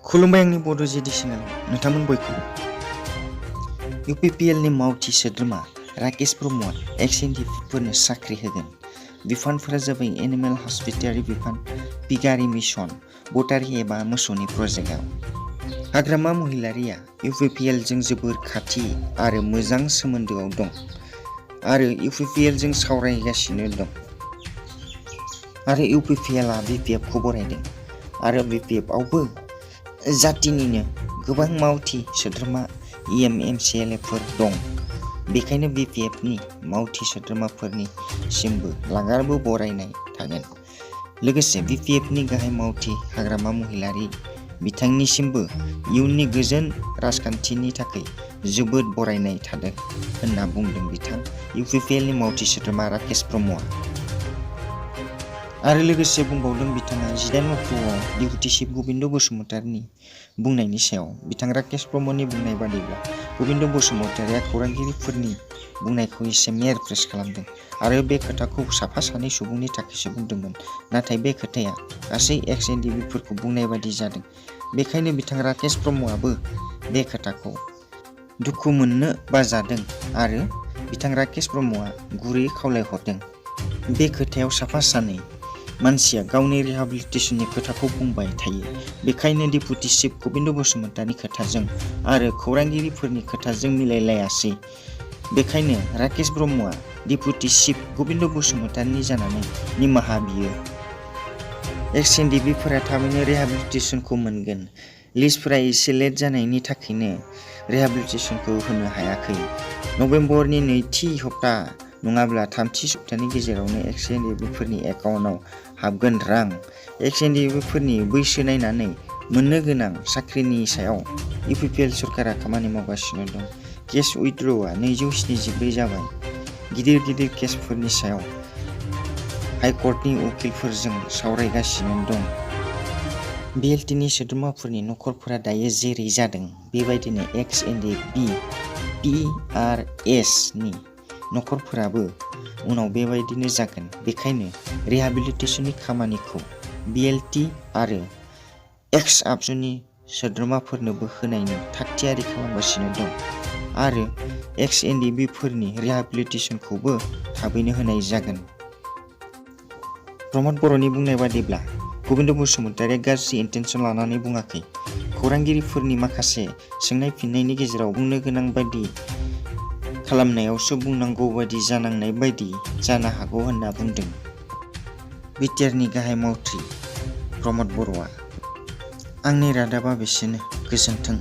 खुलुमबाय आंनि बड' एडिशनेल नोंथांमोन बयखौबो। UPPL नि मावथि सोद्रोमा राकेस प्रमट एक्स-एनडिफोरनो साख्रि होगोन। बिफानफोरा जाबाय एनिमेल हस्पिटारि बिफान, पिगारि मिशन, बटारि एबा मोसौनि प्रजेक्टआव। हाग्रामा महिलारिया UPPL जों जोबोर खाथि आरो मोजां सोमोन्दोआव दं आरो UPPL जों सावरायगासिनो दं। आरो UPPL आ BPF खौ बरायदों आरो BPF आवबो जातिनिनो गोबां मावथि सोद्रोमा EMMCLA फोर दं। बेखायनो BPF नि मावथि सोद्रोमाफोरनिसिमबो लागारबो बरायनाय थागोन। लोगोसे BPF नि गाहाय मावथि हाग्रामा महिलारि बिथांनिसिमबो इयुननि गोजोन राजखान्थिनि थाखाय जोबोद बरायनाय थादों होनना बुंदों बिथां UPPL नि मावथि सोद्रोमा राकेस प्रमटआ। आरो लोगोसे बुंबावदों बिथाङा 18 अक्ट'आव डिपुटि चिफ गोबिन्द बसुमतारिनि बुंनायनि सायाव बिथां राकेस प्रमटनि बुंनाय बादिब्ला गोबिन्द बसुमतारिया खौरांगिरिफोरनि बुंनायखौ एसे मेरप्रेस खालामदों आरो बे खोथाखौ साफा सानै सुबुंनि थाखायसो बुंदोंमोन, नाथाय बे खोथाया गासै एक्स-एनडिफोरखौ बुंनाय बादि जादों। बेखायनो बिथां राकेस प्रमटआबो बे खोथाखौ दुखु मोननो बाजादों आरो बिथां राकेस प्रमटआ गुरैयै खावलायहरदों। बे खोथायाव साफा सानै मानसिया गावनि रिहाबिलिटेसननि खोथाखौ बुंबाय थायो। बेखायनो डिपुटि चिफ गोबिन्द बसुमतारिनि खोथाजों आरो खौरांगिरिफोरनि खोथाजों मिलायलायासै। बेखायनो राकेस ब्रह्मआ डिपुटि चिफ गोबिन्द बसुमतारिनि जानानै निमाहा बियो। एक्स-एनडिफोरा थाबैनो रिहाबिलिटेसनखौ मोनगोन। लिस्टफोरा एसे लेट जानायनि थाखायनो रिहाबिलिटेसनखौ होनो हायाखै। नबेम्बरनि नैथि सप्ता नङाब्ला थामथि सप्तानि गेजेरावनो एक्स-एनडिफोरनि एकाउन्टआव हाबगोन रां। एक्स-एनडिफोरनि बैसो नायनानै मोननो गोनां साख्रिनि सायाव UPPL सरकारा खामानि मावगासिनो दं। केस उइथड्र'आ 274 जाबाय। गिदिर केसफोरनि सायाव हाइकर्टनि उकिलफोरजों सावरायगासिनो दं। BLTनि सोद्रोमाफोरनि नखरफोरा दायो जेरै जादों बेबायदिनो एक्स-एनडि PRS नि नखरफोराबो उनाव बेबायदिनो जागोन। बेखायनो रिहाबिलिटेसननि खामानिखौ BLT आरो एक्स आबसुनि सोद्रोमाफोरनोबो होनायनि थागथियारि खालामगासिनो दं आरो एक्स-एनडिफोरनि रिहाबिलिटेसनखौबो थाबैनो होनाय जागोन। प्रमट बर'नि बुंनाय बादिब्ला गोबिन्द बसुमतारिया गाज्रि इन्टेनसन लानानै बुङाखै। खौरांगिरिफोरनि माखासे सोंनाय फिननायनि गेजेराव बुंनो गोनां बायदि खालामनायावसो बुंनांगौ बायदि जानांनाय बायदि जानो हागौ होनना बुंदों। बिटिआरनि गाहाय मावथि प्रमट बर'आ। आंनि रादाबा बेसेनो। गोजोन्थों।